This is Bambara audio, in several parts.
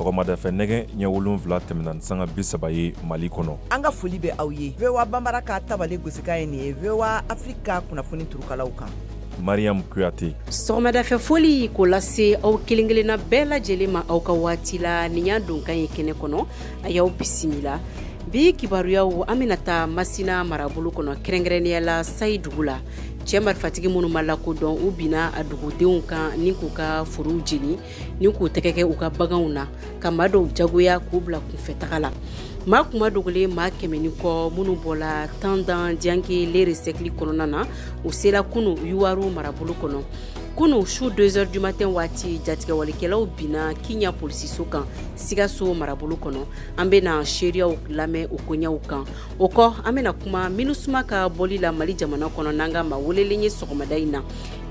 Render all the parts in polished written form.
sɔgɔmada fɛ nɛgɛ ɲɛ 7 tɛmɛna sanga 30 ye Mali kɔnɔ. An ka foli bɛ aw ye. VOA Bambara ka tabale gosika ye nin ye VOA Afrika kunnafoni turukalaw kan. Mariam Kuyate. Sɔgɔmada fɛ foli ko lase aw kelenkelenna bɛɛ lajɛlen ma aw ka waati la nin y'a don kan ye kɛnɛ kɔnɔ a y'aw bisimila. Bi kibaruyaw an bɛna taa Masina marabolo kɔnɔ kɛrɛnkɛrɛnnenya la Sayi dugu la. Cɛ marifatigi minnu ma lakodɔn u bina a dugudenw kan ni k'u ka forow jeni ni k'u tɛgɛ kɛ u ka baganw na ka maa dɔw jagoya k'u bila kunfɛtaga la. Maa kuma dogolen maa 100 kɔ minnu bɔla Tandan Dianke Lere Sekli kɔnɔna na u sera kunu Yuwaru marabolo kɔnɔ. Kunu su 2h du matin waati jatigɛwalikɛlaw bina Kinya polisiso kan Sigaso marabolo kɔnɔ. An bɛna seriyaw lamɛn o koɲaw kan. O kɔ an bɛna kuma MINUSMA ka bɔli la Mali jamana kɔnɔ n'an ka ma welelen ye sɔgɔmada in na.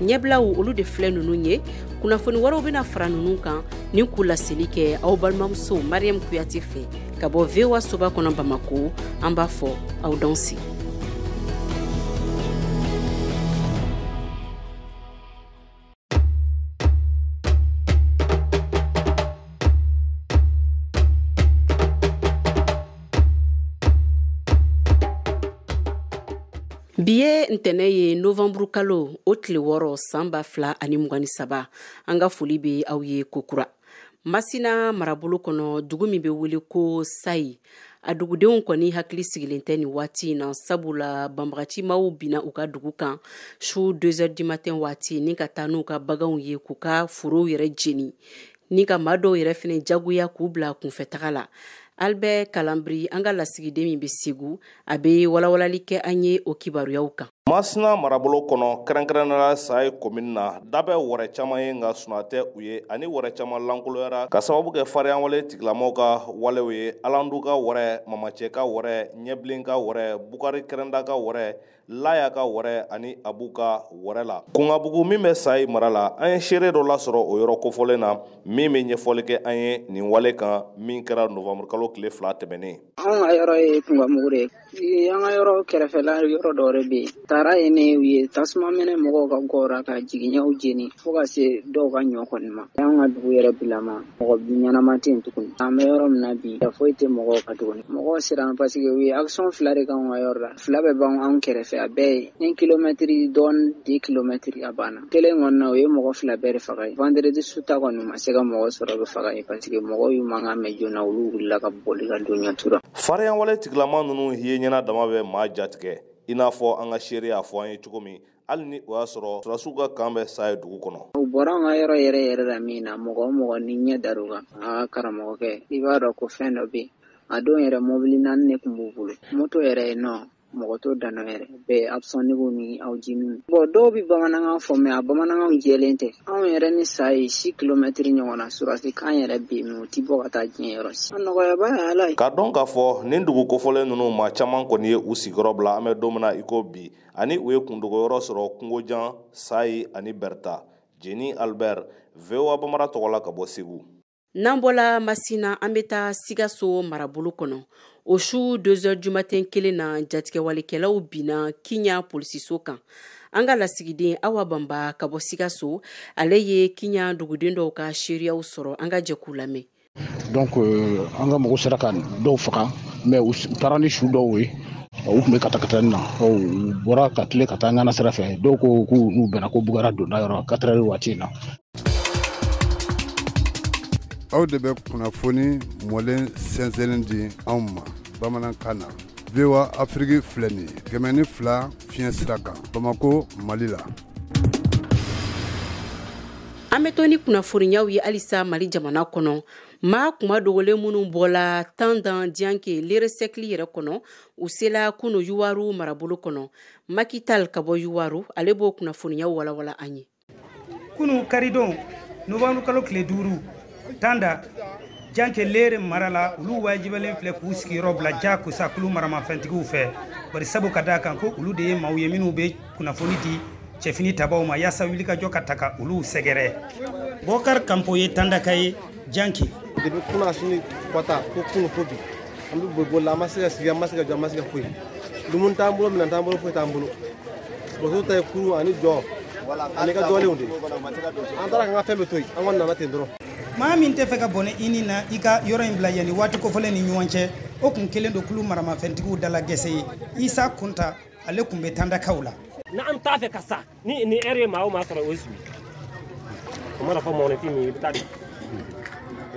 Ɲɛbilaw olu de filɛ ninnu ye. Kunnafoni wɛrɛw bɛna fara ninnu kan ni k'u laseli kɛ aw balimamuso Mariam Kuyate fɛ ka bɔ VOA soba kɔnɔ Bamako. An b'a fɔ aw dansi. Bi ye ntɛnɛ ye novembre kalo o tile 6 san 2023 an ka foli bɛ aw ye kokura. Masina marabolo kɔnɔ dugu min bɛ wele ko Sayi a dugudenw kɔni hakili sigilen tɛ ni waati in na sabula banbagacimaw bina u ka dugu kan su 2h du matin waati ni ka taa n'u ka baganw ye k'u ka forow yɛrɛ jeni ni ka maa dɔw yɛrɛ fɛnɛ jagoya k'u bila kunfɛtaga la. Albert Kalambri an ka lasigiden min bɛ Segu a bɛ walawalali kɛ an ye o kibaruyaw kan. Masina marabolo kɔnɔ kɛrɛnkɛrɛnnenya Sayi commune na dabɛ wɛrɛ caman ye nka suna tɛ u ye ani wɛrɛ caman lankoloyara ka sababu kɛ fariyanwale tigilamɔgɔw ka walew ye Alandu ka wɛrɛ Mamacɛ ka wɛrɛ Ɲɛbilen ka wɛrɛ Bukari Kɛrɛnda ka wɛrɛ Laya ka wɛrɛ ani Abu ka wɛrɛ la. Kungabugu min bɛ Sayi mara la an ye seere dɔ lasɔrɔ o yɔrɔ kofɔlen na min bɛ ɲɛfɔli kɛ an ye nin wale kan min kɛra novembre kalo tile 2 tɛmɛnen. An ka yɔrɔ ye Kungamugu de ye. An ka yɔrɔ kɛrɛfɛla yɔrɔ dɔ de bɛ yen. Taara ye ne ye tasuma minɛ mɔgɔw ka gɔra ka jiginɲɛw jeni fo ka se dɔw ka ɲɔ kɔni ma. An ka dugu yɛrɛ bilama mɔgɔ ɲɛnama tɛ yen tuguni. An bɛ yɔrɔ min na bi foyi tɛ mɔgɔw ka tuguni. Mɔgɔw siran parce que u ye action 2 de k'an ka yɔrɔ la. 2 bɛ ban an kɛrɛfɛ a bɛɛ ye 1 kilomètre dɔɔni 2 kilomètres a banna. Kelen kɔni na o ye mɔgɔ 2 bɛɛ de faga ye. Vendredi suta kɔni ma se ka mɔgɔ sɔrɔ bɛ faga ye parce que mɔgɔw y'u mankan mɛn joona olu wulila ka boli ka don ɲɛtura. Fariyanwale tigilama ninnu ye ɲɛna dama bɛ maa jatigɛ i n'a fɔ an ka seere y'a fɔ an ye cogo min hali ni o y'a sɔrɔ surasiw ka kan bɛ Sayi dugu kɔnɔ. U bɔra an ka yɔrɔ yɛrɛ la min na mɔgɔ o mɔgɔ ni ɲɛ dar'u kan karamɔgɔkɛ i b'a dɔn ko fɛn dɔ bɛ yen a don yɛrɛ mobili 4 de tun b'u bolo moto yɛrɛ ye nɔ mɔgɔ to danna yɛrɛ bɛɛ absɔnnigu ni aw jimi dɔw bɛ bamanankan fɔ mɛ a bamanankan jɛlen tɛ anw yɛrɛ ni Sayi 6 kilomètres ɲɔgɔn na surasi kan yɛrɛ bɛ yen u tɛ bɔ ka taa diɲɛ yɔrɔ si. A nɔgɔyaba ye Ala ye. Ka dɔn k'a fɔ nin dugu kofɔlen ninnu maa caman kɔni ye u sigiyɔrɔ bila an bɛ don min na i ko bi ani u ye kundogoyɔrɔ sɔrɔ Kungojan Sayi ani Berta Jeni Albert VOA Bambara tɔgɔ la ka bɔ Segu. N'an bɔla Masina an bɛ taa Sigaso marabolo kɔnɔ. O su 2h du matin kelen na jatigɛwalikɛlaw bina Kinya polisiso kan. An ka lasigiden Awa Bamba ka bɔ Sigaso ale ye Kinya duguden dɔw ka seriyaw sɔrɔ an ka jɛ k'u lamɛn. Donc an ka mɔgɔw sera ka dɔw faga mais u taara ni su dɔw ye u tun bɛ katakatani na u bɔra ka tile ka taa ŋana sira fɛ dɔw ko k'u n'u bɛnna ko Bugara donda yɔrɔ 4h waati in na. Aw de bɛ kunnafoni mɔlen sɛnsɛnlen di anw ma bamanankan na. VOA Afrique filɛ nin ye 102 fiɲɛ sira kan Bamako Mali la. An bɛ to ni kunnafoniyaw ye halisa Mali jamana kɔnɔ maa kuma dogolen minnu bɔla Tandan Dianke Lere Sekli yɛrɛ kɔnɔ u sela kunu Yuwaru marabolo kɔnɔ. Makital ka bɔ Yuwaru ale b'o kunnafoniyaw walawala an ye. Kunu karidon novembre kalo tile 5 Tanda Dianke Lere marala olu wajibalen filɛ k'u sigiyɔrɔ bila jakosa kulu maramafɛntigiw fɛ bari sabu ka da kan ko olu de ye maaw ye minnu bɛ kunnafoni di cɛfini tabaw ma yaasa wuli ka jɔ ka taga olu sɛgɛrɛ. Bokar Kampo ye Tanda ka ye Dianke. Depuis kuna sini kota ko kunu ko bi an bɛ boli an ma se ka sigi an ma se ka jɔ an ma se ka foyi dumuni t'an bolo minɛn t'an bolo foyi t'an bolo musow ta ye kuru ani jɔ ani ka jɔlenw de an taara k'an ka fɛn bɛɛ to yen an kɔni nana ten dɔrɔn. maa min tɛ fɛ ka bɔnɛ i ni na i ka yɔrɔ in bila yanni waati kofɔlen ni ɲɔgɔn cɛ o kun kelen do kulu maramafɛntigiw dala gɛsɛ ye Isa Kunta ale kun bɛ tandakaw la na an t'a fɛ ka sa ni ere maa o maa sɔrɔ o ye sumi o mana fɔ mɔgɔninfin min i bɛ taa di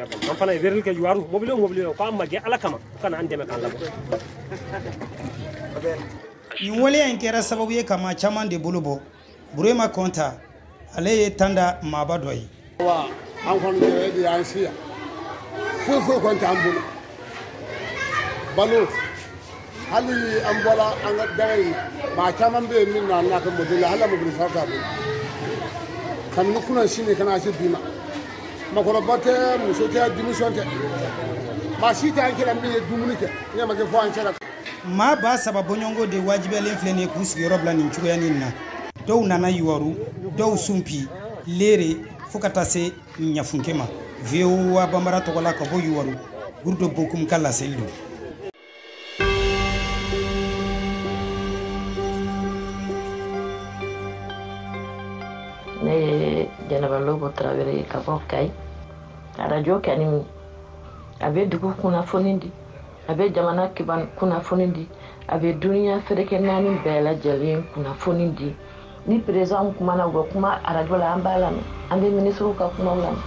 an fana ye wɛrɛli kɛ yuwaru mobili o mobili k'an ma gɛn Ala kama u kana an dɛmɛ k'an labɔ nin waleya in kɛra sababu ye ka maa caman de bolo bɔ Burema Konta ale ye tanda maaba dɔ ye wa an kɔni yɛrɛ de y'an si yan foyi foyi kɔni t'an bolo balo hali an bɔra an ka daga in maa caman bɛ yen min na n'a ka mobili la hali a mobili fa t'a bolo kabini kunna sini ka na se bi ma makɔrɔba tɛ muso tɛ denmisɛn tɛ maa si tɛ an kɛra min ye dumuni kɛ ɲɛ ma kɛ fɔ an cɛla maa ba saba bɔɲɔgɔnko de wajibiyalen filɛ nin ye k'u sigiyɔrɔ bila nin cogoya nin na dɔw nana Yuwaru dɔw Sunpi Lere fo ka taa se Ɲafunke ma VOA Bambara tɔgɔ la ka bɔ Yuwaru Gurudo Bokum ka laseli don ne Jɛnɛba Lobo Tarawele ka bɔ Kayi radio kɛni a bɛ dugu kunnafoni di a bɛ jamana kiban kunnafoni di a bɛ duniya ferekɛ naani bɛɛ lajɛlen kunnafoni di ni président kumana u bɛ kuma radio la an b'a lamɛn an bɛ ministrew ka kumaw lamɛn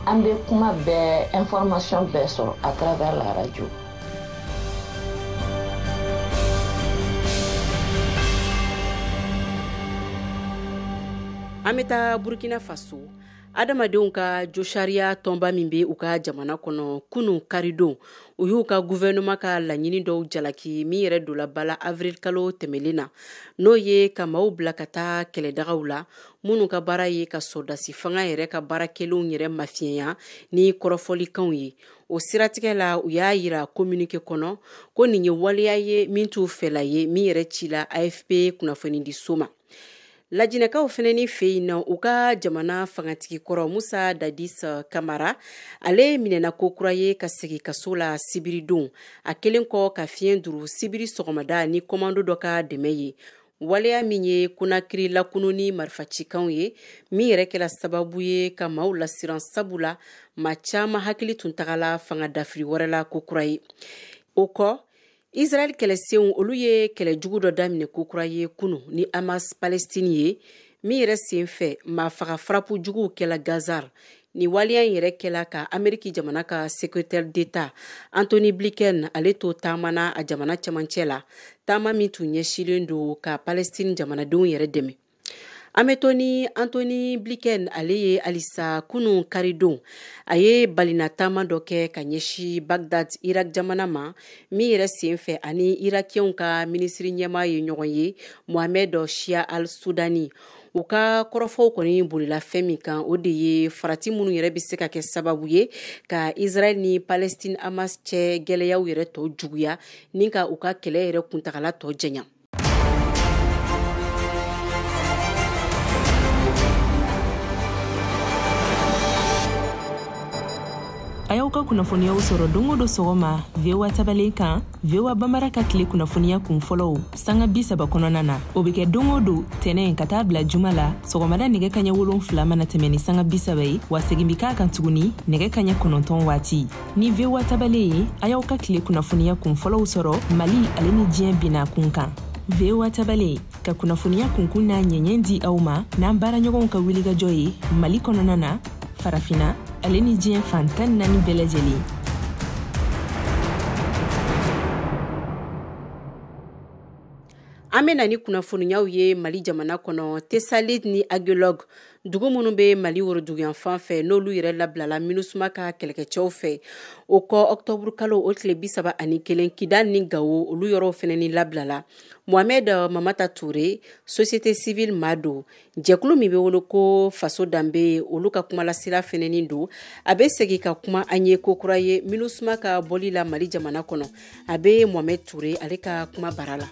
an bɛ kuma bɛɛ information bɛɛ sɔrɔ à travers la radio. An bɛ taa Burkina Faso adamadenw ka josariya tɔnba min bɛ u ka jamana kɔnɔ kunun karidon u y'u ka gouvernement ka laɲini dɔw jalaki min yɛrɛ dola bala avril kalo tɛmɛlen na n'o ye ka maaw bila ka taa kɛlɛdagaw la minnu ka baara ye ka sɔrdasi fanga yɛrɛ ka baara kɛlenw yɛrɛ mafiɲɛya ni kɔrɔfɔlikanw ye o siratigɛ la u y'a yira communiqué kɔnɔ ko nin ye waleya ye min t'u fɛla ye min yɛrɛ cila AFP kunnafoni di so ma lajinɛkaw fɛnɛ ni fɛ yen na u ka jamana fangatigi kɔrɔ Musa Dadis Kamara ale minɛna ko kura ye ka segi kaso la sibiri don a kelen kɔ ka fiɲɛ duru sibiri sɔgɔmada ni komando dɔ ka dɛmɛ ye waleya min ye Konakiri lakunu ni marifacikanw ye min yɛrɛ kɛla sababu ye ka maaw lasiran sabula maa caman hakili tun tagala fanga dafiri wɛrɛ la ko kura ye o kɔ Israel kɛlɛsenw olu ye kɛlɛjugu dɔ daminɛ kokura ye kunu ni Hamas Palestine ye min yɛrɛ sen fɛ maa faga farapu juguw kɛla Gaza ni waleya in yɛrɛ kɛla ka Ameriki jamana ka secrétaire d'État Anthony Blinken ale to taamana a jamana cɛmancɛ la taama min tun ɲɛsilen do ka Palestine jamanadenw yɛrɛ dɛmɛ Anthony Blinken ale ye alisa kunun karidon a ye balina taama dɔ kɛ ka ɲɛsi Bagdad Irak jamana ma min yɛrɛ sen fɛ ani Irakiyɛnw ka minisiri ɲɛmaa ye ɲɔgɔn ye Mohamed Shia al-Sudani u ka kɔrɔfɔw kɔni bolila fɛn min kan o de ye farati minnu yɛrɛ bɛ se ka kɛ sababu ye ka Israel ni Palestine Hamas cɛ gɛlɛyaw yɛrɛ tɔ juguya ni ka u ka kɛlɛ yɛrɛ kuntagala tɔ jɛnya a y'aw ka kunnafoniyaw sɔrɔ don o don sɔgɔma VOA tabalen kan VOA Bambara ka tile kunnafoniya kun fɔlɔw sanga 30 kɔnɔna na o bɛ kɛ don o don tɛnɛn ka taa bila juma la sɔgɔmada nɛgɛ kaɲɛ 7 mana tɛmɛ ni sanga 30 ye wa segin bi k'a kan tuguni nɛgɛ kaɲɛ 9 waati ni VOA tabalen ye a y'aw ka tile kunnafoniya kun fɔlɔw sɔrɔ Mali ale ni diɲɛ bina kun kan VOA tabalen ka kunnafoniya kunkun n'a ɲɛɲɛ di aw ma n'an baaraɲɔgɔnw ka wulikajɔ ye Mali kɔnɔna na farafina ale ni diɲɛ fantan naani bɛɛ lajɛlen an bɛna ni kunnafoniyaw ye Mali jamana kɔnɔ Tesalit ni Agulog dugu minnu bɛ Mali woroduguyan fan fɛ n'olu yɛrɛ labilala MINUSMA ka kɛlɛkɛcɛw fɛ o kɔ octobre kalo o tile 31 Kidal ni Gawo olu yɔrɔw fɛnɛ ni labilala Mohamed Mamata Touré société civile Mado jɛkulu min bɛ wolo ko faso danbe olu ka kumalasira fɛnɛ ni do a bɛ segi ka kuma an ye kokura ye MINUSMA ka bɔli la Mali jamana kɔnɔ a bɛ Mohamed Touré ale ka kuma bara la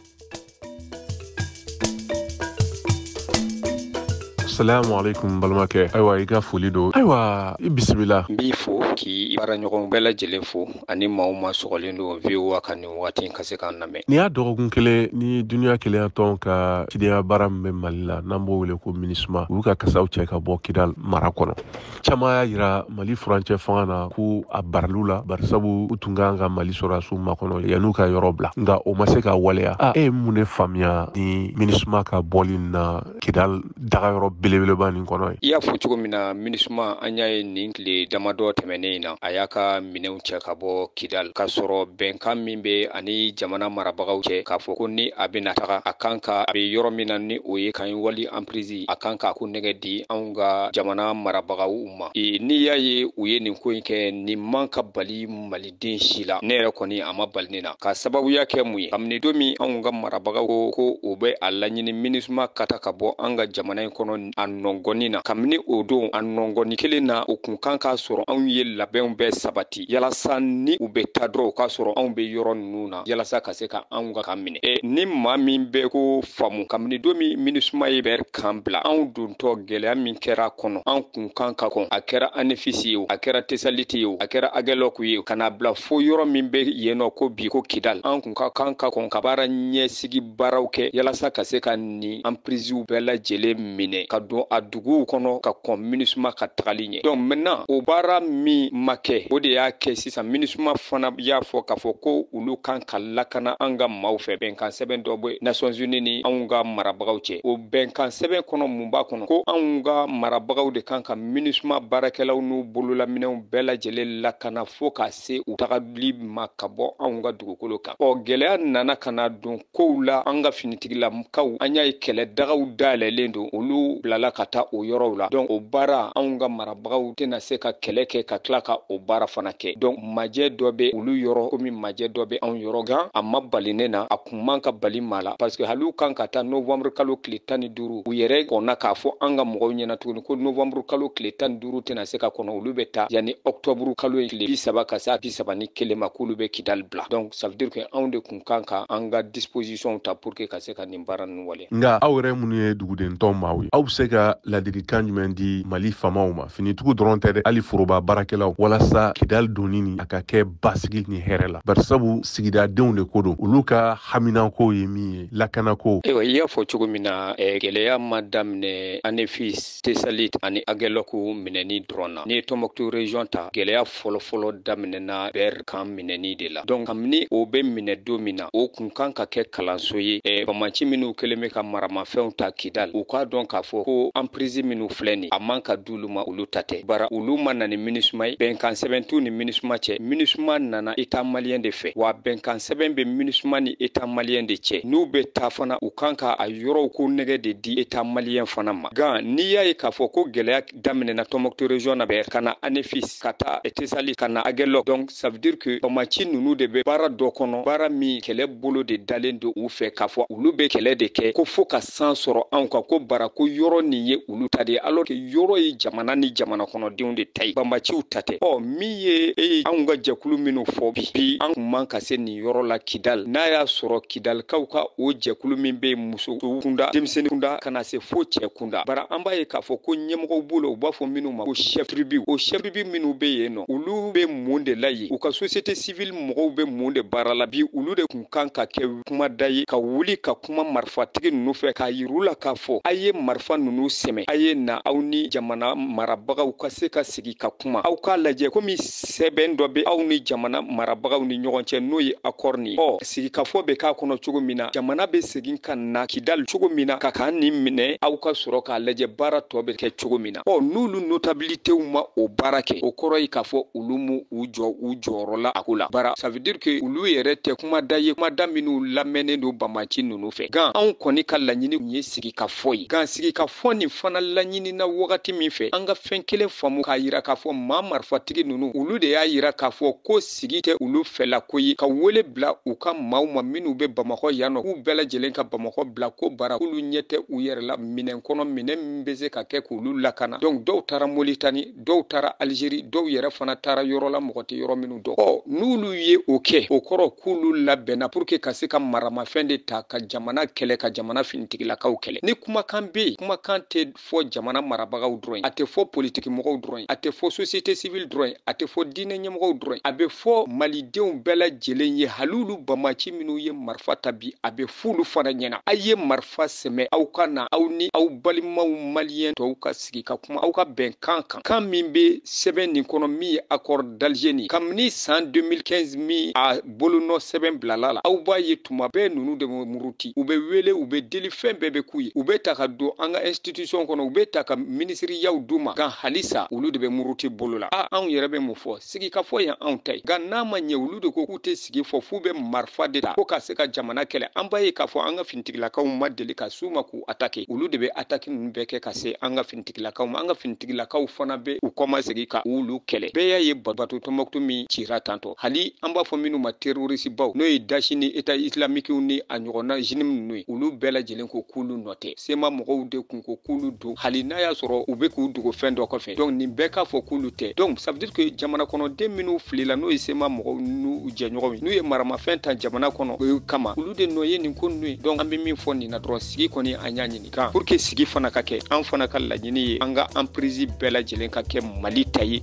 Assalamu alaikum balmakɛ. Ayiwa i ka foli don. Ayiwa i bisimila. N b'i fo k'i baaraɲɔgɔn bɛɛ lajɛlen fo ani maa ma sɔgɔlen don VOA ka nin waati ka se k'an lamɛn. Ni y'a dɔgɔkun kelen ni duniya kelenya tɔn ka cidenya baara min bɛ Mali la n'an b'o wele ko MINUSMA olu ka kasaw cɛ ka bɔ Kidal mara kɔnɔ. Caman y'a yira Mali furancɛ fanga na ko a baraliw la barisabu u tun kan ka Mali sɔrɔ a su makɔnɔ yan'u ka yɔrɔ bila nka o ma se ka waleya. E ye mun de faamuya ni MINUSMA ka bɔli na Kidal dagayɔrɔ belebeleba nin kɔnɔ ye? I y'a fɔ cogo min na MINUSMA an y'a ye nin tile damadɔ tɛmɛnen in na a y'a ka minɛnw cɛ ka bɔ Kidal k'a sɔrɔ bɛnkan min bɛ ani jamana marabagaw cɛ k'a fɔ ko ni a bɛna taga a kan ka a bɛ yɔrɔ min na ni o ye Kayi Wali emprise a kan ka ko nɛgɛ di anw ka jamana marabagaw ma. N'i y'a ye u ye nin ko in kɛ nin man ka bali maliden si la ne yɛrɛ kɔni a ma bali ne na ka sababuya kɛ mun ye kabini don min anw ka marabagaw ko o bɛ a laɲini MINUSMA ka ta ka bɔ an ka jamana in kɔnɔ a nɔngɔnni na kabini o don a nɔngɔnni kelen na o kun kan k'a sɔrɔ anw ye labɛnw bɛɛ sabati yalasa ni u bɛ taa dɔrɔn o k'a sɔrɔ anw bɛ yɔrɔ ninnu na yalasa ka se ka anw ka minɛ ni maa min bɛ ko faamu kabini don min MINUSMA ye bɛɛ kan bila anw dontɔ gɛlɛya min kɛra kɔnɔ an kun kan ka kɔn a kɛra ANEFIS ye o a kɛra TESALIT ye o a kɛra AGELOC ye ka n'a bila fo yɔrɔ min bɛ yen nɔ ko bi ko Kidal an kun ka kan ka kɔn ka baara ɲɛsigi baaraw kɛ yalasa ka se ka nin emprises bɛɛ lajɛlen minɛ ka don a duguw kɔnɔ ka kɔn MINUSMA ka tagali ɲɛ donc maintenant o baara min ma kɛ o de y'a kɛ sisan MINUSMA fana y'a fɔ k'a fɔ ko olu kan ka lakana an ka maaw fɛ bɛnkan sɛbɛn dɔ bɛ Nations Unies ni anw ka marabagaw cɛ o bɛnkan sɛbɛn kɔnɔ mun b'a kɔnɔ ko anw ka marabagaw de kan ka MINUSMA baarakɛlaw n'u bololaminɛw bɛɛ lajɛlen lakana fo ka se u tagali ma ka bɔ anw ka dugukolo kan gɛlɛya nana ka na don kow la an ka finitigilakaw an y'a ye kɛlɛdagaw dayɛlɛlen don olu bilala ka taa o yɔrɔw la donc o baara anw ka marabagaw tɛna se ka kɛlɛ kɛ ka tila ka o baara fana kɛ donc majɛ dɔ bɛ olu yɔrɔ komi majɛ dɔ bɛ anw yɔrɔ gan a ma bali ne na a kun man ka bali maa la parce que haliw kan ka taa novembre kalo tile 15 u yɛrɛ kɔnna k'a fɔ an ka mɔgɔw ɲɛna tuguni ko novembre kalo tile 15 tɛna se ka kɔnɔ olu bɛ taa yanni octobre kalo ye tile 30 ka se 31 ma k'olu bɛ Kidal bila donc ça veut dire que anw de kun kan ka an ka disposition ta pour que ka se ka nin baara ninnu waleya. Nka aw yɛrɛ minnu ye dugudentɔn maaw ye aw bɛ se ka ladilikan jumɛn di Mali faamaw ma finitigiw dɔrɔn tɛ dɛ hali foroba baarakɛlaw walasa Kidal donni ni a ka kɛ basigi ni hɛrɛ la barisabu sigidadenw de ko don olu ka haminako ye min ye lakanako. Ayiwa i y'a fɔ cogo min na gɛlɛya ma daminɛ ANEFIS TESALIT ani AGELOC minɛni dɔrɔn na ni ye Tɔnbɔkutu région ta gɛlɛya fɔlɔfɔlɔ daminɛna bɛɛ kan minɛni de la donc kabini o bɛ minɛ don min na o kun kan ka kɛ kalanso ye bamaci minnu kɛlen bɛ ka maramafɛnw ta Kidal u k'a dɔn k'a fɔ ko emprise minnu filɛ nin a man ka d'olu ma olu ta tɛ bara olu ma na ni MINUSMA ye bɛnkan sɛbɛn t'u ni MINUSMA cɛ MINUSMA nana état malien de fɛ wa bɛnkan sɛbɛn bɛ MINUSMA ni état malien de cɛ n'u bɛ taa fana u kan ka a yɔrɔw ko nɛgɛ de di état malien fana ma nka n'i y'a ye k'a fɔ ko gɛlɛya daminɛna Tɔnbɔkutu région na bɛɛ ka na ANEFIS ka taa TESALIT ka na AGELOC donc ça veut dire que bamaci ninnu de bɛ baara dɔ kɔnɔ baara min kɛlɛ bolo de dalen don u fɛ k'a fɔ olu bɛ kɛlɛ de kɛ ko fo ka san sɔrɔ anw kan ko bara ko yɔrɔ nin ye olu ta de ye alors que yɔrɔ ye jamana ni jamana kɔnɔdenw de ta ye bamaciw ta tɛ min ye anw ka jɛkulu minnu fɔ bi an kun man ka se nin yɔrɔ la Kidal n'a y'a sɔrɔ Kidalikaw ka o jɛkulu min bɛ muso kunda denmisɛnnin kunda ka na se fo cɛ kunda bara an b'a ye k'a fɔ ko ɲɛmɔgɔw b'o la u b'a fɔ minnu ma ko chef tribu o chef tribu minnu bɛ yen nɔ olu bɛ mun de la yen u ka société civile mɔgɔw bɛ mun de baara la bi olu de kun kan ka kɛ kumada ye ka wuli ka kuma marifatigi ninnu fɛ k'a yiru la k'a fɔ a ye marifa ninnu sɛmɛ a ye na aw ni jamana marabagaw ka se ka sigi ka kuma aw k'a lajɛ komi sɛbɛn dɔ bɛ aw ni jamana marabagaw ni ɲɔgɔn cɛ n'o ye accord ni sigikafɔ bɛ k'a kɔnɔ cogo min na jamana bɛ segin ka na Kidal cogo min na ka k'an ni minɛ aw ka sɔrɔ k'a lajɛ baara tɔ bɛ kɛ cogo min na n'olu notabilitéw ma o baara kɛ o kɔrɔ ye k'a fɔ olu mu u jɔyɔrɔ la a ko la bara ça veut dire que olu yɛrɛ tɛ kumada ye kumada minnu lamɛnnen don bamaci ninnu fɛ nka anw kɔni ka laɲini tun ye sigikafɔ ye nka sigikafɔ nin fana laɲini na wagati min fɛ an ka fɛn kelen faamu k'a yira k'a fɔ maa marifatigi ninnu olu de y'a yira k'a fɔ ko sigi tɛ olu fɛla ko ye ka wele bila u ka maaw ma minnu bɛ Bamakɔ yan nɔ k'u bɛɛ lajɛlen ka Bamakɔ bila ko bara k'olu ɲɛ tɛ u yɛrɛ la minɛn kɔnɔ minɛn min bɛ se ka kɛ k'olu lakana donc dɔw taara Moritani dɔw taara Algérie dɔw yɛrɛ fana taara yɔrɔ la mɔgɔ tɛ yɔrɔ minnu dɔn n'olu ye o kɛ o kɔrɔ k'olu labɛnna pour que ka se ka maramafɛn de ta ka jamana kɛlɛ ka jamana finitigilakaw kɛlɛ ni kumakan bɛ yen kumakan kan tɛ fɔ jamana marabagaw dɔrɔn, a tɛ fɔ politiki mɔgɔw dɔrɔn, a tɛ fɔ société civile dɔrɔn, a tɛ fɔ diinɛ ɲɛmɔgɔw dɔrɔn, a bɛ fɔ malidenw bɛɛ lajɛlen ye halulu bamaci minnu ye marifa tabi, a bɛ fulu fana ɲɛna. A ye marifa sɛmɛ aw ka na aw ni aw balimaw maliyɛn tɔw ka sigi ka kuma aw ka bɛnkan kan. Kan min bɛ sɛbɛn nin kɔnɔ min ye accord d'Alger ni kabini san 2015 min a bolonɔ sɛbɛn bilala la. Aw b'a ye tuma bɛɛ ninnu de muruti. U bɛ wele, u bɛ deli, fɛn bɛɛ bɛ k'u ye. U bɛ ta ka don an ka institution kɔnɔ, u bɛ ta ka ministeriyaw d'u ma. Nka halisa olu de bɛ muruti bolo la. Anw yɛrɛ bɛ mun fɔ? Sigi ka fɔ yan anw ta ye. Nka n'a ma ɲɛ olu de ko k'u tɛ sigi fɔ f'u bɛ marifa de ta ko ka se ka jamana kɛlɛ. An b'a ye k'a fɔ an ka finitigilakaw ma deli ka s'u ma k'u attaquer. Olu de bɛ attaque ninnu bɛɛ kɛ ka se an ka finitigilakaw ma. An ka finitigilakaw fana bɛ u kɔma segin ka olu kɛlɛ. Bɛɛ y'a ye bato Tombouctou min cira tantɔ. Hali an b'a fɔ minnu ma terroriste baw n'o ye Daesh ni État islamique ni a ɲɔgɔnna jinim ninnu ye. Olu bɛɛ lajɛlen ko k'ulu nɔ tɛ. Sema mɔgɔw de kun ko k'ulu don. Hali n'a y'a sɔrɔ u bɛ k'u dogo fɛn dɔ kɔfɛ. Donc nin bɛɛ k'a fɔ k'ulu tɛ. Donc ça veut dire que jamana kɔnɔden minnu filila n'o ye Sema mɔgɔw n'u jɛɲɔgɔnw ye. N'u ye maramafɛn ta jamana kɔnɔ o kama. Olu de nɔ ye nin ko ninnu ye. Donc an bɛ min fɔ nin na dɔrɔn sigi kɔni an y'a ɲini kan. Pour que sigi fana ka kɛ, an fana ka laɲini ye an ka emprise bɛɛ lajɛlen ka kɛ Mali ta ye.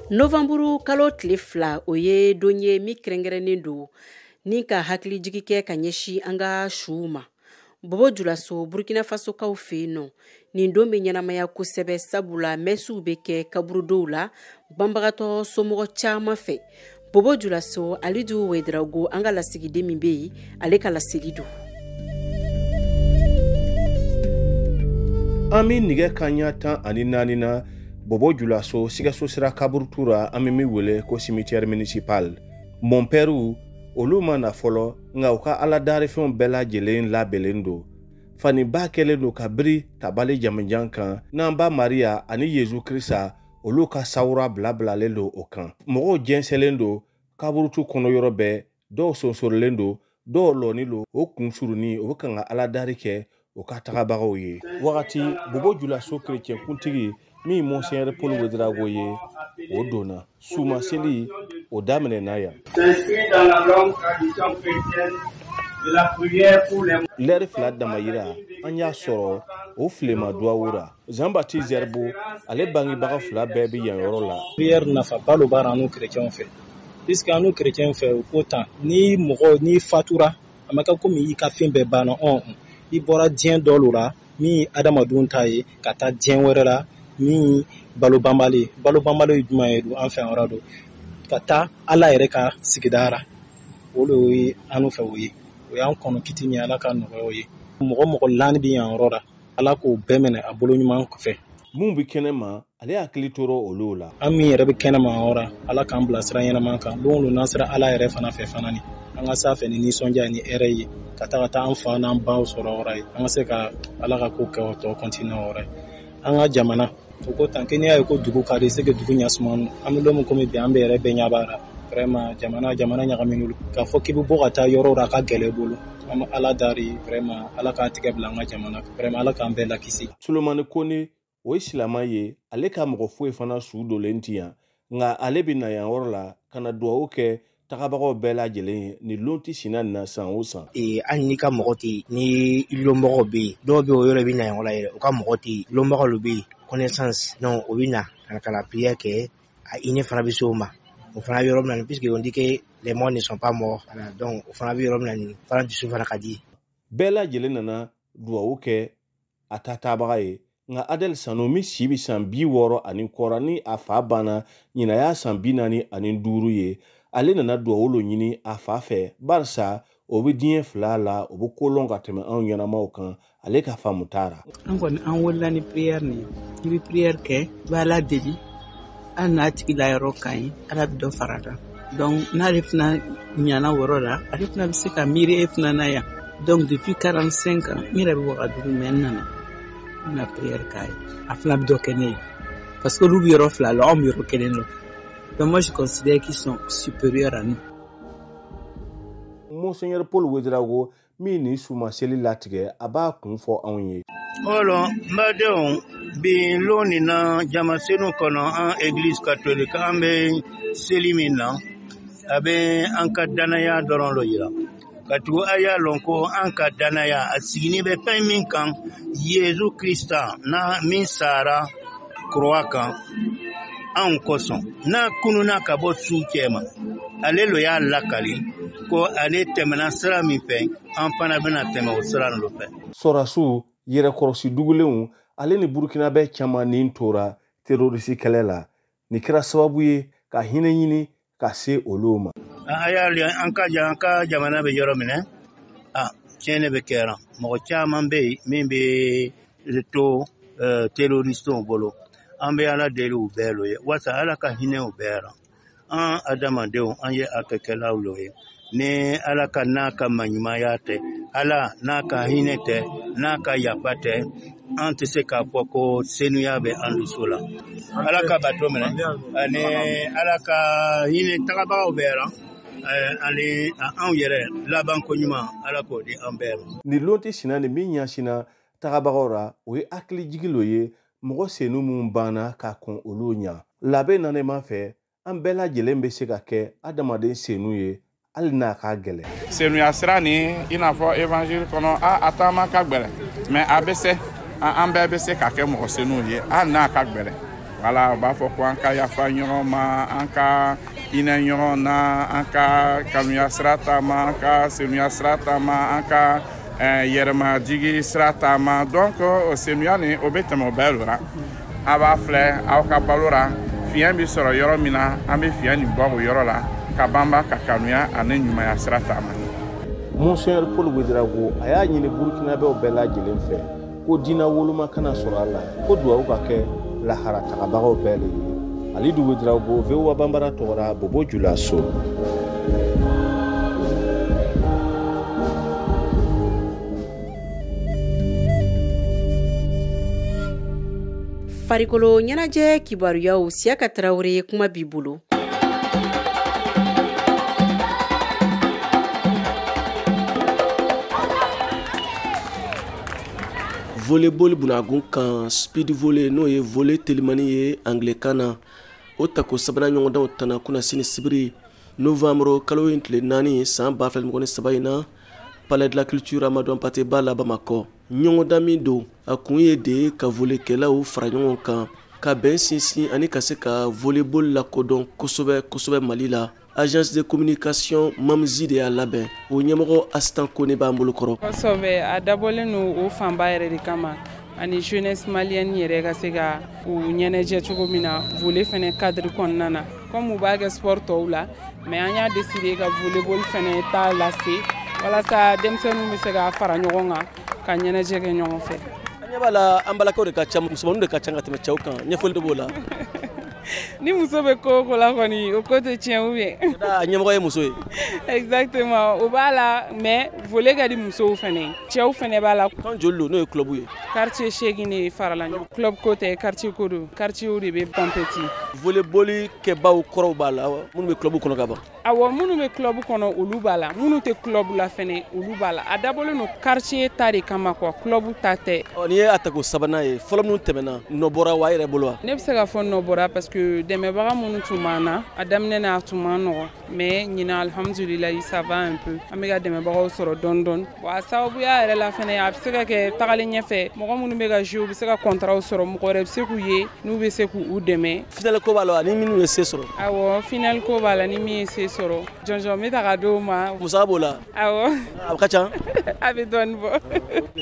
Novamburu kalo tile 2 o ye don ye min kɛrɛnkɛrɛnnen don ni ka hakilijigi kɛ ka ɲɛsi an ka suw ma. Bobo Dioulasso Burkina Faso kaw fɛ yen nɔ nin don bɛ ɲɛnamaya kosɛbɛ sabula mɛsiw bɛ kɛ kaburudow la banbagatɔ somɔgɔ caman fɛ. Bobo Dioulasso Alidu Ouedraogo an ka lasigiden min bɛ yen ale ka laseli don. An bɛ nɛgɛ kanɲɛ 14 na Bobo Dioulasso Sikasso sira kaburutura an bɛ min wele ko cimetière municipal. Monpɛriw olu ma na fɔlɔ nka u ka aladarifɛnw bɛɛ lajɛlen labɛnlen don. Faniba kɛlen don ka biri tabali jamanjan kan n'an ba Maria ani Yezu Krista olu ka sawura bilabilalen don o kan. Mɔgɔw jɛnsɛnlen don kaburutu kɔnɔ yɔrɔ bɛɛ, dɔw sonsorilen don, dɔw lɔni don, o kun suruni o bɛ kan ka aladari kɛ o ka tagabagaw ye. Wagati Bobo Dioulasso chrétien kuntigi min Monseigneur Paul Ouedraogo ye o donna suma seli o daminɛna yan. Lɛri fila damayira an y'a sɔrɔ o filema duwawura. Jean Baptiste Zerbo ale bangebaga fila bɛɛ bɛ yan yɔrɔ la. Prière nafa ba lo bara anu chrétien fɛ. Puisque anu chrétien fɛ o ko tan ni mɔgɔ ni fatura a ma kɛ komi i ka fɛn bɛɛ banna i bɔra diɲɛ dɔ la min adamadenw ta ye ka taa diɲɛ wɛrɛ la min balo banbali ye jumɛn ye an fɛ yɔrɔ don ka taa Ala yɛrɛ ka sigida ra o de ye anu fɛ o ye o y'an kɔnɔ kiti ni Ala ka nɔgɔya ye mɔgɔ lani bi yan yɔrɔ la Ala k'o bɛɛ minɛ a bolo ɲuman fɛ. Mun bi kɛnɛma ale hakili tora olu la. An min yɛrɛ bi kɛnɛma yɔrɔ Ala k'an bila sira ɲɛnama kan don n'an sera Ala yɛrɛ fana fɛ fana ni an ka sa fɛ ni nisɔndiya ni hɛrɛ ye ka taa an fa n'an baw sɔrɔ yɔrɔ ye an ka se ka Ala ka ko kɛ o tɔ continue yɔrɔ ye an ka jamana o ko tan kɛ n'i y'a ye ko dugu ka di se ka dugu ɲasumanu an bɛ don min komi bi an bɛ yɛrɛ bɛɛ ɲɛ b'a la vraiment jamana ɲagaminen k'a fɔ k'i bɛ bɔ ka taa yɔrɔ la a ka gɛlɛn bolo an bɛ Ala dari vraiment Ala k'a tigɛ bila an ka jamana vraiment Ala k'an bɛɛ lakisi. Solomani Kone o ye silaman ye ale ka mɔgɔ foyi fana su dolen ti yan nka ale bɛ na yan yɔrɔ la ka na dugawu kɛ tagabagaw bɛɛ lajɛlen ye ni lon tɛ sina nin na san o san. Hali n'i ka mɔgɔ tɛ yen ni lɔnbagaw bɛ yen dɔw bɛ yen o yɔrɔ bɛ na yan yɔrɔ yɛrɛ o ka mɔgɔ tɛ yen lɔnbagaw bɛ yen connaissance non o bɛ na ka na prière kɛ a ɲini fana bɛ se o ma o fana bɛ yɔrɔ min na puisque on dit que les morts ne sont pas morts donc o fana bɛ yɔrɔ min na nin fana dusu fana ka di. Bɛɛ lajɛlen nana dugawu kɛ a taatabaga ye nka Adel Sano min si bɛ san 60 ani kɔrɔ ni a fa banna ɲinan y'a san 45 ye ale nana dugawu lo ɲini a fa fɛ barisa o bɛ diɲɛ fila la o bɛ kolon ka tɛmɛ anw ɲɛnamaw kan ale ka faamu taara. An kɔni an wolola ni prière ni i bɛ prière kɛ i bɛ Ala deli hali n'a tigi la yɔrɔ ka ɲi Ala bɛ dɔ fara kan donc n'ale fana ɲana yɔrɔ la ale fana bɛ se ka miiri e fana na yan donc depuis 45 ans n yɛrɛ bɛ Wagadugu mais n nana n bɛna prière k'a ye a fana bɛ dɔ kɛ ne ye parce que olu bɛ yɔrɔ fila la anw bɛ yɔrɔ kelen la. Donc moi je considère qu'ils sont supérieurs à nous. Monseigneur Paul Ouedraogo min ni suma seli latigɛ a b'a kun fɔ anw ye. Olo mbadenw bi loni na jamasenu kɔnɔ an église catholique an bɛ seli min na a bɛ an ka danaya dɔrɔn lo yira ka tugu a y'a lɔn ko an ka danaya a sigini bɛ fɛn min kan Yezu Krista na min sara kuruwa kan anw kosɔn n'a kununa ka bɔ su cɛma ale lo y'a lakali ko ale tɛmɛna sira min fɛ an fana bɛna tɛmɛ o sira ninnu fɛ. Sɔrasiw yɛrɛkɔrɔsi dugulenw ale ni Burkinabɛ caman nin tora terrorisi kɛlɛ la ni kɛra sababu ye ka hinɛ ɲini ka se olu ma. A y'a ye an ka jamana bɛ yɔrɔ minɛ tiɲɛ bɛ kɛra mɔgɔ caman bɛ yen min bɛ to terroristow bolo an bɛ Ala deli u bɛɛ lo ye wasa Ala ka hinɛ u bɛɛ la an adamadenw an ye a kɛkɛlaw lo ye ni Ala ka n'a ka maɲumanya tɛ Ala n'a ka hinɛ tɛ n'a ka yafa tɛ an tɛ se k'a fɔ ko senuya bɛ an dusu la Ala ka bato minɛ ani Ala ka hinɛ tagabagaw bɛɛ la ani anw yɛrɛ laban ko ɲuman Ala k'o di an bɛɛ la. Ni lon tɛ sina ni min ɲɛsina tagabagaw ra o ye hakili jigi lo ye mɔgɔ senu mun banna ka kɔn olu ɲa labɛn nanema fɛ an bɛɛ lajɛlen bɛ se ka kɛ adamaden senu ye hali n'a ka gɛlɛn. Senuya sira ni i n'a fɔ évangile kɔnɔ a taama ka gɛlɛn mais a bɛ se an bɛɛ bɛ se ka kɛ mɔgɔ senu ye hali n'a ka gɛlɛn. Voilà, u b'a fɔ ko an ka yafa ɲɔgɔn ma an ka hinɛ ɲɔgɔn na an ka kanuya sira taama an ka senuya sira taama an ka yɛrɛmajigi sira taama donc senuya ni o bɛ tɛmɛ o bɛɛ la a b'a filɛ aw ka balo la fiɲɛ bɛ sɔrɔ yɔrɔ min na an bɛ fiɲɛ nin bɔ o yɔrɔ la ka banba ka kanuya ani ɲumanya sira taama. Monseigneur Paul Ouédraogo a y'a ɲini Burkinabɛw bɛɛ lajɛlen fɛ ko diinɛ woloma kana sɔrɔ a la ko duwawu ka kɛ lahara tagabagaw bɛɛ le ye. Alidu Ouédraogo VOA Bambara tɔgɔra Bobo Julaso. Farikolo ɲɛnajɛ kibaruyaw Siyaka Tarawele kuma b'i bolo. Volleyball bunagun kan speed volley n'o ye volley telimani ye anglikan na o tako sabanan ɲɔgɔndanw tana kuna sini sibiri novembre kalo in tile 4 san 2023 in na Palais de la Culture Amadou Hampâté Bâ Bamako ɲɔgɔndan min don a kun ye de ka volleykɛlaw fara ɲɔgɔn kan ka bɛn sinsin ani ka se ka volleyball lakodɔn kosɛbɛ Mali la. Agence de communication Mamzi de y'a labɛn o ɲɛmɔgɔ Assistant Kone b'an bolo kɔrɔ. Kosɛbɛ a dabɔlen no o fanba yɛrɛ de kama ani jeunesse malienne yɛrɛ ka se ka u ɲɛnajɛ cogo min na volley fɛnɛ cadre kɔnɔna na comme u b'a kɛ sport tɔw la mais an y'a décidé ka volleyball fɛnɛ ta lase walasa denmisɛnninw bɛ se ka fara ɲɔgɔn kan ka ɲɛnajɛ kɛ ɲɔgɔn fɛ. An ɲɛ b'a la an balakaw de ka ca musomanninw de ka ca ka tɛmɛ cɛw kan ɲɛfɔli de b'o la. Ni muso bɛ ko la kɔni o ko tɛ tiɲɛ ou bien. Ɲɛmɔgɔ ye muso ye. Exactement o b'a la mais volley ka di musow fɛnɛ cɛw fɛnɛ b'a la. Tɔn joli don n'o ye club ye. Quartier 8 de farala ɲɔgɔn club ko tɛ quartier ko don quartier de bɛ compétit. Volleyball kɛbaw kɔrɔw b'a la minnu bɛ club kɔnɔ ka ban. Awɔ minnu bɛ club kɔnɔ olu b'a la minnu tɛ club la fɛnɛ olu b'a la a dabɔlen no quartier ta de kama quoi club ta tɛ. N'i ye a ta ko sabanan ye fɔlɔ minnu tɛmɛna nɔ bɔra wa a yɛrɛ bolo wa. Ne bɛ se ka fɔ nɔ bɔra parce que dɛmɛbaga minnu tun b'an na a daminɛ na a tun man nɔgɔn mais ɲina alhamdulilayi ça va un peu an bɛ ka dɛmɛbagaw sɔrɔ dɔɔni dɔɔni bon a sababuya yɛrɛ la fɛnɛ a bɛ se ka kɛ tagalen ɲɛfɛ mɔgɔ minnu bɛ ka jouer u bɛ se ka contrat sɔrɔ mɔgɔ wɛrɛ bɛ se k'u ye n'u bɛ se k'u dɛmɛ. Final ko b'a la ni minnu ye se sɔrɔ. Awɔ final ko b'a la ni min ye se sɔrɔ jɔnjɔn bɛ ta ka d'o ma. Musaka b'o la. Awɔ. A ka ca. A bɛ dɔɔni bɔ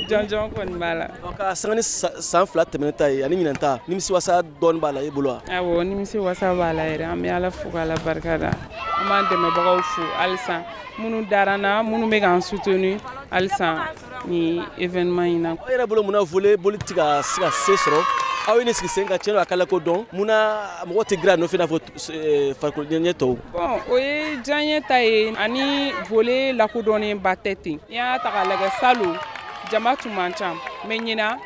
jɔnjɔn kɔni b'a la. Ka sanga ni san 2 tɛmɛnen ta ye ani ɲinan ta nimisiwasa dɔɔni b'a la e bolo wa. Awɔ nimisiwasa b'a la yɛrɛ an bɛ Ala fo k'Ala barika da an b'an dɛmɛbagaw fo halisa minnu dara n na minnu bɛ k'an soutenir halisa ni événement in na. Aw yɛrɛ bolo munna volleyball tɛ ka se sɔrɔ aw ye ne sigi sen ka tiɲɛ don a ka la ko dɔn munna mɔgɔ tɛ girin a nɔfɛ i n'a fɔ farikolo ɲɛnajɛ tɔw. Bon o ye diyaɲɛ ta ye ani volley lakodɔnnenba tɛ ten n'i y'a ta k'a lajɛ salon jama tun man ca mais ɲina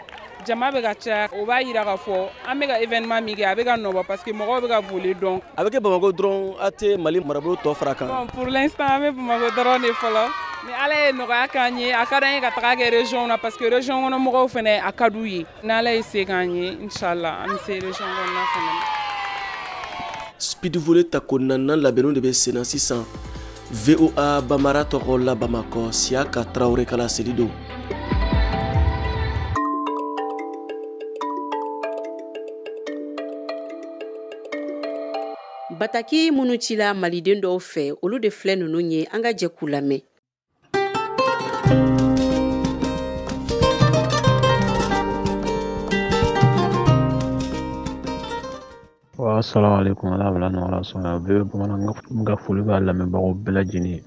jama bɛ ka caya o b'a yira k'a fɔ an bɛ ka événement min kɛ a bɛ ka nɔbɔ parce que mɔgɔw bɛ ka volley dɔn. A bɛ kɛ Bamako dɔrɔn a tɛ Mali marabolo tɔ fara kan. Bon pour l'instant an bɛ Bamako dɔrɔn de fɔlɔ mais Ala ye nɔgɔya k'an ye a ka d'an ye ka taga kɛ région na parce que région kɔnɔ mɔgɔw fɛnɛ a ka d'u ye n'Ala ye se k'an ye inchallah an bɛ se région kɔnɔna fɛnɛ. Speed volley tako 4 labɛnniw de bɛ sen na sisan VOA Bamara tɔgɔ la Bamakɔ Siaka Traoré kala selido. Bataki minnu cila maliden dɔw fɛ olu de filɛ ninnu ye an ka jɛ k'u lamɛn. Assalamu alaikum warahmatullahi wabarakatuh. Be bamanan nga foli ba lamɛnbagaw bɛɛ lajɛlen.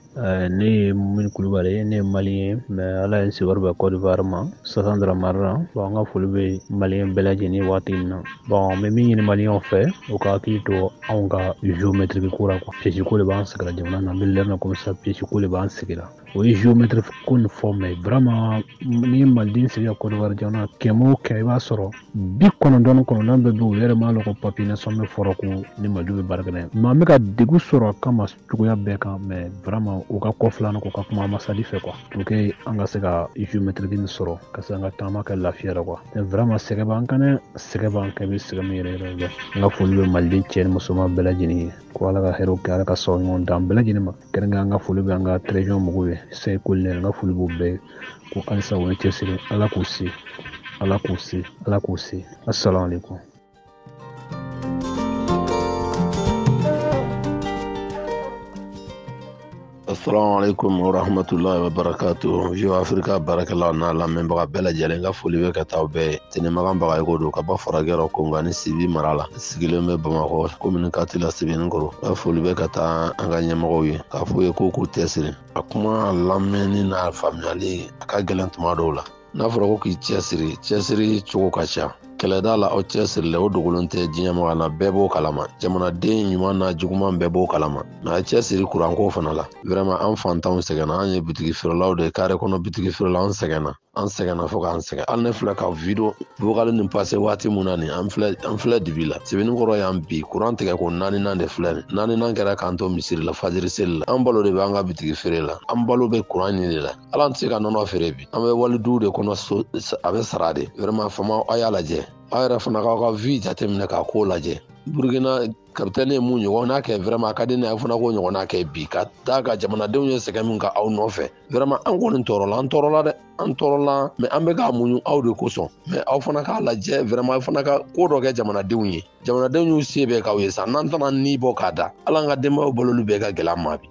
Ne ye Mumin Kulubali ne ye malien mais Ala ye sewari bɛ Côte d'Ivoire ma Sasandra Mara. Bon nga foli bɛ malien bɛɛ lajɛlen waati in na. Bon mais min ɲini malien fɛ u ka hakili to anw ka géométrique ko la quoi. Piège ko de b'an sɛgɛra jamana na. An bɛ lɛrna comme ça piège ko de b'an sɛgɛra. O ye géométrique ko ni fɔ mais vraiment ni maliden sigira Côte d'Ivoire jamana kɛmɛ o kɛmɛ i b'a sɔrɔ 99 bɛɛ bɛ u yɛrɛ m'a lɔn ko papier na sɔn bɛ fɔra ko ni malidenw bɛ baara kɛ n'a ye. Mais an bɛ ka degun sɔrɔ a kama cogoya bɛɛ kan mais vraiment u ka kɔfilan k'u ka kuma masali fɛ quoi pour que an ka se ka géométrique nin sɔrɔ ka se an ka taama kɛ lafiya la quoi. Mais vraiment sɛgɛ b'an kan dɛ sɛgɛ b'an kan bɛ sɛgɛ min yɛrɛ yɛrɛ n ka foli bɛ maliden cɛ ni musoman bɛɛ lajɛlen ye ko Ala ka hɛrɛw kɛ Ala ka sababu ɲuman d'an bɛɛ lajɛlen ma kɛrɛnkɛrɛnnen an ka foli bɛ an ka région mɔgɔw ye Sayi Kolinɛ n ka foli b'u bɛɛ ye ko halisa u ye cɛsiri Ala k'u se Ala k'u se Ala k'u se. Assalamu alaikum. Assalamu alaikum wa rahmatullahi wa barakatuh. Vio Afrika barakala na lamɛnbaga bɛɛ lajɛlen ka foli bɛ ka taa bɛɛ tɛnɛmaganbaga ye ko don ka bɔ Faragɛrɛ Kongo ani Sibi mara la sigilen bɛ Bamakɔ commune 4 la Sebenikoro. Ka foli bɛ ka taa an ka ɲɛmɔgɔw ye k'a fɔ ye ko k'u tɛsiri a kuma lamɛnni n'a faamuyali a ka gɛlɛn tuma dɔw la n'a fɔra ko k'i cɛsiri cogo ka ca kɛlɛda la aw cɛsirila o dogolen tɛ diɲɛ ma na bɛɛ b'o kalama jamanaden ɲuman na juguman bɛɛ b'o kalama n'a cɛsiri kuranko fana la vraiment an fantanw sɛgɛnna an ye bitigi feerelaw de kare kɔnɔ bitigi feerela an sɛgɛnna fo k'an sɛgɛn hali ne filɛ ka video bukali nin passé waati mun na nin an filɛ dibi la Sebenikoro y'an bi kuran tigɛ ko 4nan de filɛ nin 4nan kɛra k'an to misiri la fajiri seli la an balo de bɛ an ka bitigi feere la an balo bɛ kuran ɲini de la ala an tɛ se ka nɔnɔ feere bi an bɛ walidu de kɔnɔ so a bɛ sara de vraiment fama a y'a lajɛ aw yɛrɛ fana k'aw ka vie jateminɛ k'a ko lajɛ Burkina kapitɛni ye mun ɲɔgɔn n'a kɛ vraiment a ka di ne ye fana k'o ɲɔgɔn n'a kɛ bi ka taa ka jamanadenw ye sɛgɛn min ka aw nɔfɛ vraiment an kɔni tɔɔrɔla an tɔɔrɔla dɛ an tɔɔrɔla mais an bɛ k'a muɲu aw de kosɔn mais aw fana k'a lajɛ vraiment aw fana ka ko dɔ kɛ jamanadenw ye jamanadenw y'u se bɛɛ k'aw ye sa n'an tɛna ni bɔ k'a da ala an ka denbayaw baloli bɛɛ ka gɛlɛn an ma bi.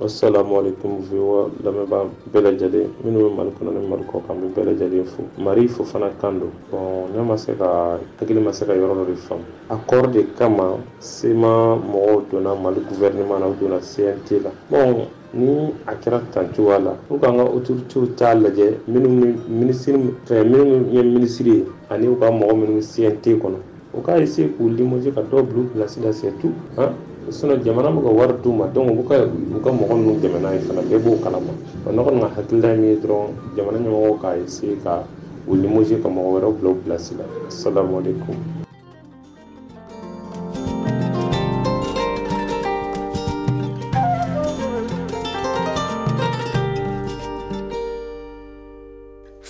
Assalamu alaikum VOA lamɛnbaga bɛɛ lajɛlen minnu bɛ Mali kɔnɔ ni Mali kɔ kan bɛ bɛɛ lajɛlen fo Mari Fofana kan don bon ne ma se ka hakili ma se ka yɔrɔ dɔ de faamu accord de kama sema mɔgɔw donna Mali gouvernement na u donna CNT la bon ni a kɛra tan cogoya la pour que an ka autorités t'a lajɛ minnu ye ministre ye ani u ka mɔgɔ minnu bɛ CNT kɔnɔ u k'a essayer k'u limoger ka dɔ bila u place la c'est tout sinon jamana bɛ ka wari d'u ma donc u ka mɔgɔ ninnu dɛmɛ n'a ye fana bɛɛ b'o kalama ne kɔni ka hakilila ye min ye dɔrɔn jamana ɲɛmɔgɔw k'a essayer ka u limoger ka mɔgɔ wɛrɛw bila u place la assalamu alaikum.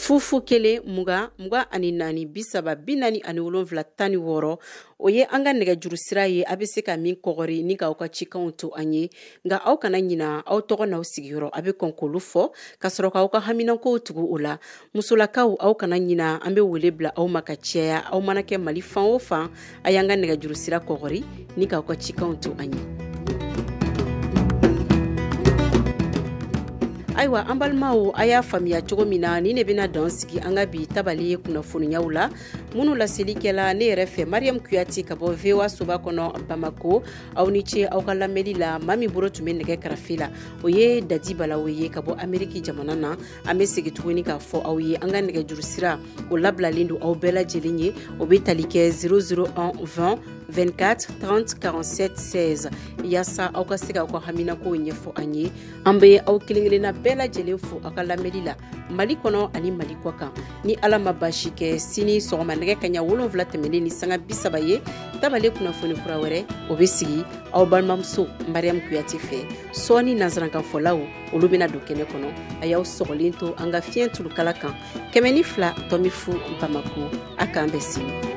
Fufu kelen muga ani naani 30 40 ani 7 16 o ye an ka nɛgɛjuru sira ye a bɛ se ka min kɔgɔri ni k'aw ka cikanw to an ye nka aw kana ɲina aw tɔgɔ n'aw sigiyɔrɔ a bɛ kɔn k'olu fɔ ka sɔrɔ k'aw ka haminankow tugu o la musolakaw aw kana ɲina an bɛ wele bila aw ma ka cɛya aw mana kɛ Mali fan o fan a y'an ka nɛgɛjuru sira kɔgɔri ni k'aw ka cikanw to an ye. Ayiwa an balimaw a y'a faamuya cogo min na ni ne bɛna dan sigi an ka bi tabali ye kunnafoniyaw la minnu laselikɛla ne yɛrɛ fɛ Mariam Kuyati ka bɔ VOA soba kɔnɔ Bamako aw ni ce aw ka lamɛnni la maa min bolo tun bɛ nɛgɛ karafe la o ye Dadi Balawo ye ka bɔ Ameriki jamana na an bɛ segin tuguni k'a fɔ aw ye an ka nɛgɛjuru sira o labilalen don aw bɛɛ lajɛlen ye o bɛ tali kɛ 001 20 24 30 47 16 yasa aw ka se ka ko hamina ko ɲɛfɔ an ye an be aw kelenkelenna bɛɛ lajɛlen fo aw ka lamɛnni la Mali kɔnɔ ani Mali kɔ kan ni ala ma basi kɛ sini sɔgɔma nɛgɛ kaɲa 7 tɛmɛlen ni sanga 30 ye tabale kunnafoni kura wɛrɛ o be sigi aw balimamuso Mariam Kuyate fɛ sɔɔni nansarankan fɔlaw olu bena don kɛnɛ kɔnɔ a y'aw sɔgɔlen to an ka fiɲɛ tulukala kan 102.0 Bamako a k'an bɛ sini